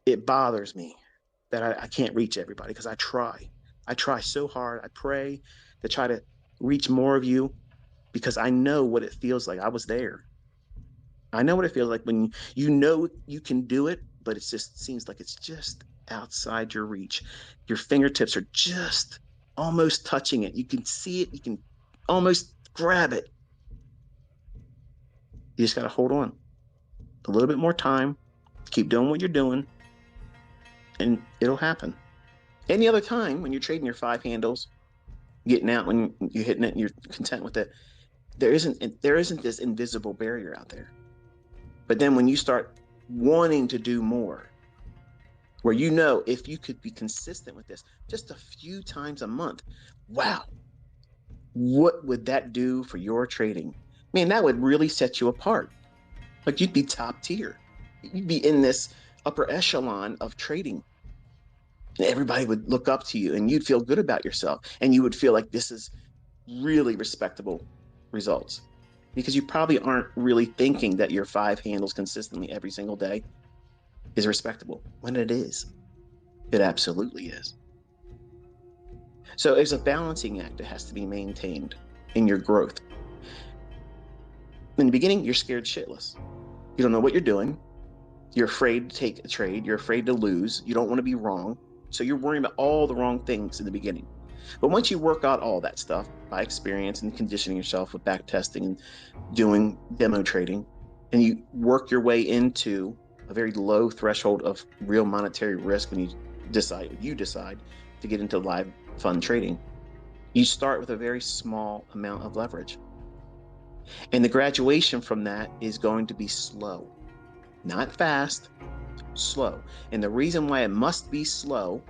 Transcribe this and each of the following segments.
it bothers me that I can't reach everybody because I try. I try so hard. I pray to try to reach more of you because I know what it feels like. I was there. I know what it feels like when you know you can do it, but it just seems like it's just outside your reach. Your fingertips are just almost touching it. You can see it. You can almost grab it. You just got to hold on a little bit more time. Keep doing what you're doing, and it'll happen. Any other time when you're trading your five handles, getting out when you're hitting it and you're content with it, there isn't this invisible barrier out there. But then when you start wanting to do more, where you know if you could be consistent with this just a few times a month, wow, what would that do for your trading? Man, that would really set you apart. Like you'd be top tier. You'd be in this upper echelon of trading. And everybody would look up to you and you'd feel good about yourself. And you would feel like this is really respectable results because you probably aren't really thinking that your five handles consistently every single day is respectable when it is. It absolutely is. So there's a balancing act that has to be maintained in your growth. In the beginning, you're scared shitless. You don't know what you're doing. You're afraid to take a trade. You're afraid to lose. You don't want to be wrong. So you're worrying about all the wrong things in the beginning. But once you work out all that stuff by experience and conditioning yourself with back testing and doing demo trading, and you work your way into a very low threshold of real monetary risk when you decide to get into live fund trading, you start with a very small amount of leverage. And the graduation from that is going to be slow, not fast, slow. And the reason why it must be slow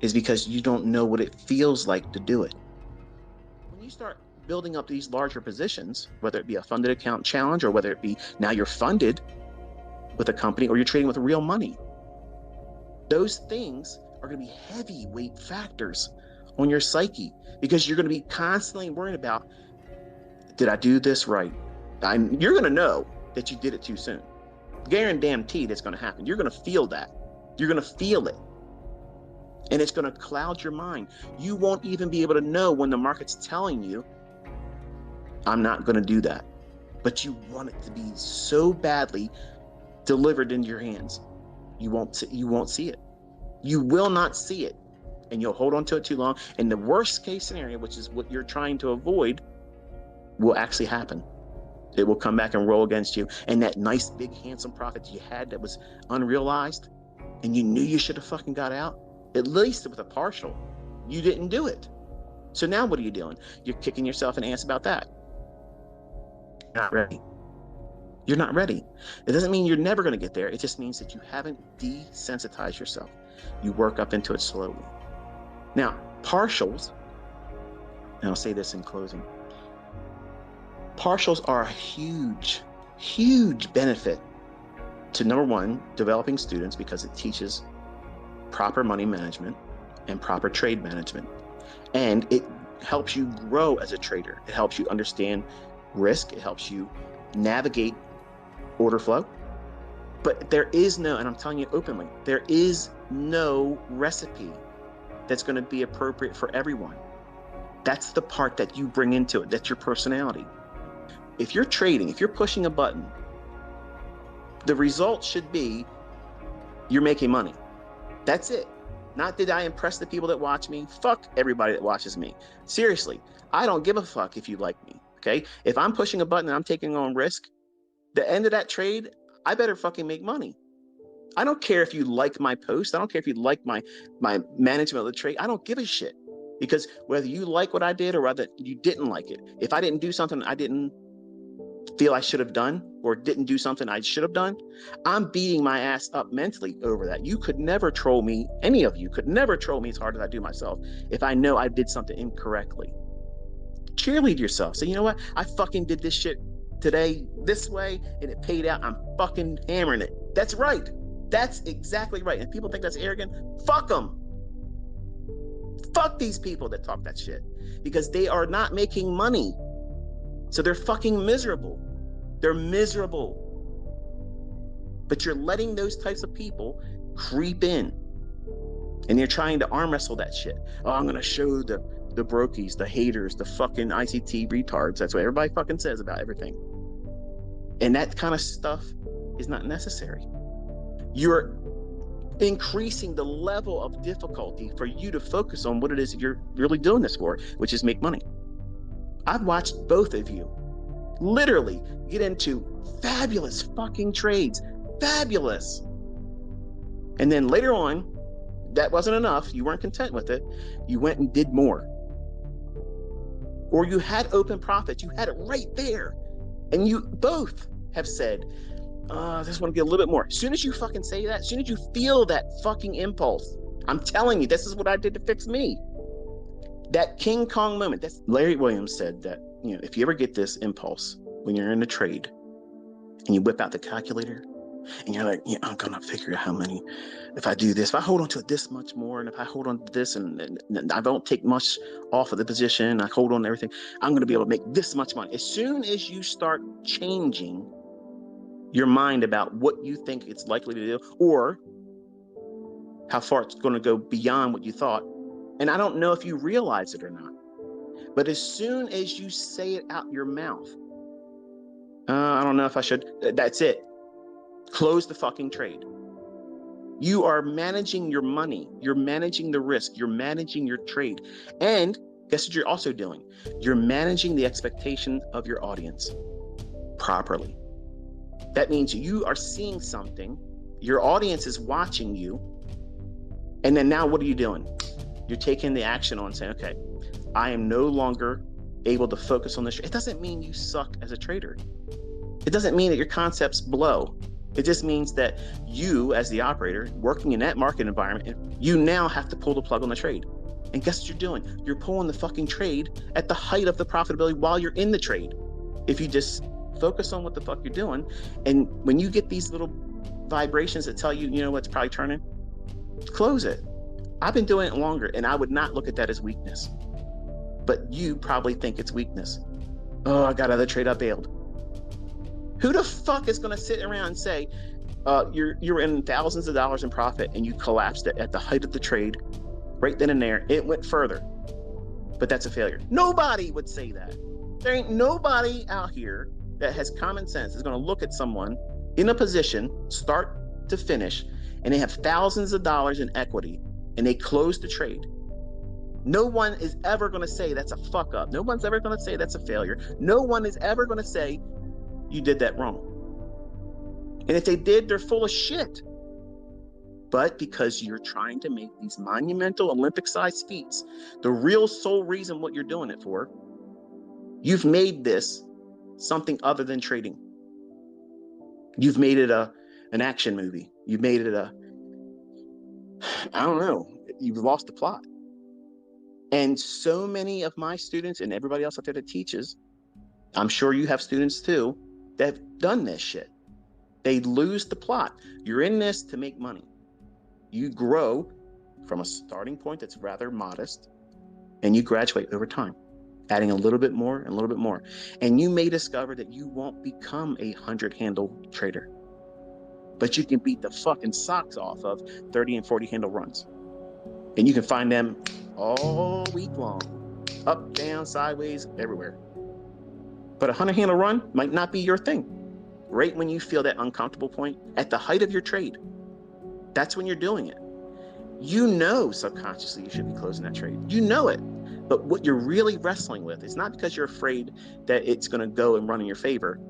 is because you don't know what it feels like to do it. When you start building up these larger positions, whether it be a funded account challenge or whether it be now you're funded with a company or you're trading with real money, those things are going to be heavyweight factors on your psyche because you're going to be constantly worrying about, did I do this right? You're going to know that you did it too soon. Guaranteed it's going to happen. You're going to feel that. You're going to feel it. And it's going to cloud your mind. You won't even be able to know when the market's telling you, I'm not going to do that. But you want it to be so badly delivered into your hands. You won't see it. You will not see it. And you'll hold on to it too long. And the worst case scenario, which is what you're trying to avoid, will actually happen. It will come back and roll against you. And that nice, big, handsome profit you had that was unrealized and you knew you should have fucking got out, at least with a partial, you didn't do it. So now what are you doing? You're kicking yourself in the ass about that. You're not ready. You're not ready. It doesn't mean you're never going to get there. It just means that you haven't desensitized yourself. You work up into it slowly. Now, partials, and I'll say this in closing, partials are a huge, huge benefit to, number one, developing students because it teaches proper money management and proper trade management. And it helps you grow as a trader. It helps you understand risk. It helps you navigate order flow. But there is no, and I'm telling you openly, there is no recipe that's going to be appropriate for everyone. That's the part that you bring into it. That's your personality. If you're trading, if you're pushing a button, the result should be you're making money. That's it. Not did I impress the people that watch me? Fuck everybody that watches me. Seriously, I don't give a fuck if you like me, okay? If I'm pushing a button and I'm taking on risk, the end of that trade, I better fucking make money. I don't care if you like my post. I don't care if you like my management of the trade. I don't give a shit. Because whether you like what I did or whether you didn't like it, if I didn't do something I didn't feel I should have done or didn't do something I should have done, I'm beating my ass up mentally over that. You could never troll me. Any of you could never troll me as hard as I do myself if I know I did something incorrectly. Cheerlead yourself. Say, you know what? I fucking did this shit today this way and it paid out. I'm fucking hammering it. That's right. That's exactly right. And people think that's arrogant. Fuck them. Fuck these people that talk that shit because they are not making money. So they're fucking miserable. They're miserable. But you're letting those types of people creep in, and you're trying to arm wrestle that shit. Oh, I'm gonna show the brokies, the haters, the fucking ICT retards. That's what everybody fucking says about everything. And that kind of stuff is not necessary. You're increasing the level of difficulty for you to focus on what it is that you're really doing this for, which is make money. I've watched both of you literally get into fabulous fucking trades. Fabulous. And then later on, that wasn't enough. You weren't content with it. You went and did more. Or you had open profits. You had it right there. And you both have said, I just want to get a little bit more. As soon as you fucking say that, as soon as you feel that fucking impulse, I'm telling you, this is what I did to fix me. That King Kong moment. That's Larry Williams said that, if you ever get this impulse when you're in a trade and you whip out the calculator and you're like, I'm going to figure out how many, if I do this, if I hold on to it this much more, and if I hold on to this and I don't take much off of the position, I hold on to everything, I'm going to be able to make this much money. As soon as you start changing your mind about what you think it's likely to do or how far it's going to go beyond what you thought, and I don't know if you realize it or not, but as soon as you say it out your mouth, I don't know if I should, that's it. Close the fucking trade. You are managing your money. You're managing the risk. You're managing your trade. And guess what you're also doing? You're managing the expectation of your audience properly. That means you are seeing something, your audience is watching you, and then now what are you doing? You're taking the action on saying, okay, I am no longer able to focus on this. It doesn't mean you suck as a trader. It doesn't mean that your concepts blow. It just means that you, as the operator, working in that market environment, you now have to pull the plug on the trade. And guess what you're doing? You're pulling the fucking trade at the height of the profitability while you're in the trade. If you just focus on what the fuck you're doing, and when you get these little vibrations that tell you, what's probably turning, close it. I've been doing it longer, and I would not look at that as weakness. But you probably think it's weakness. Oh, I got another trade, I bailed. Who the fuck is going to sit around and say, you're in thousands of dollars in profit and you collapsed it at the height of the trade, right then and there, it went further, but that's a failure? Nobody would say that. There ain't nobody out here that has common sense is going to look at someone in a position, start to finish, and they have thousands of dollars in equity and they close the trade. No one is ever going to say that's a fuck up. No one's ever going to say that's a failure. No one is ever going to say you did that wrong. And if they did, they're full of shit. But because you're trying to make these monumental Olympic-sized feats, the real sole reason what you're doing it for, you've made this something other than trading. You've made it an action movie. You've made it I don't know, you've lost the plot. And so many of my students and everybody else out there that teaches, I'm sure you have students too, that have done this shit. They lose the plot. You're in this to make money. You grow from a starting point that's rather modest, and you graduate over time, adding a little bit more and a little bit more. And you may discover that you won't become a 100-handle trader, but you can beat the fucking socks off of 30 and 40 handle runs. And you can find them all week long, up, down, sideways, everywhere. But a 100-handle run might not be your thing. Right when you feel that uncomfortable point, at the height of your trade, that's when you're doing it. Subconsciously you should be closing that trade. You know it. But what you're really wrestling with is not because you're afraid that it's going to go and run in your favor.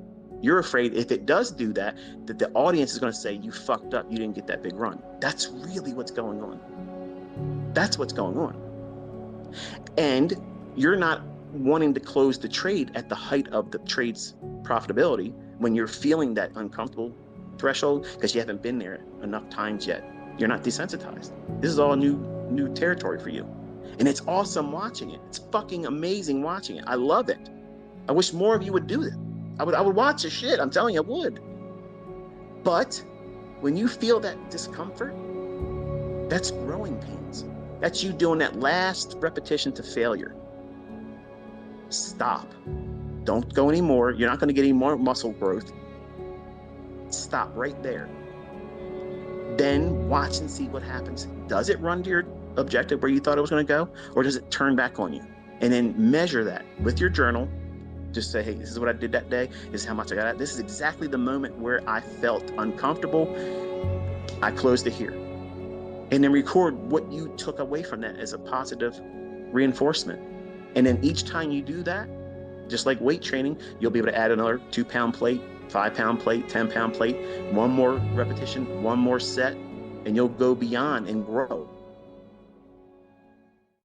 You're afraid if it does do that the audience is going to say, you fucked up, you didn't get that big run. That's really what's going on. That's what's going on. And you're not wanting to close the trade at the height of the trade's profitability when you're feeling that uncomfortable threshold because you haven't been there enough times yet. You're not desensitized. This is all new territory for you. And it's awesome watching it. It's fucking amazing watching it. I love it. I wish more of you would do it. I would watch the shit. I'm telling you, I would. But when you feel that discomfort, that's growing pains. That's you doing that last repetition to failure. Stop. Don't go anymore. You're not going to get any more muscle growth. Stop right there. Then watch and see what happens. Does it run to your objective where you thought it was going to go, or does it turn back on you? And then measure that with your journal. Just say, hey, this is what I did that day. This is how much I got out. This is exactly the moment where I felt uncomfortable. I closed it here. And then record what you took away from that as a positive reinforcement. And then each time you do that, just like weight training, you'll be able to add another 2-pound plate, 5-pound plate, 10-pound plate, one more repetition, one more set, and you'll go beyond and grow.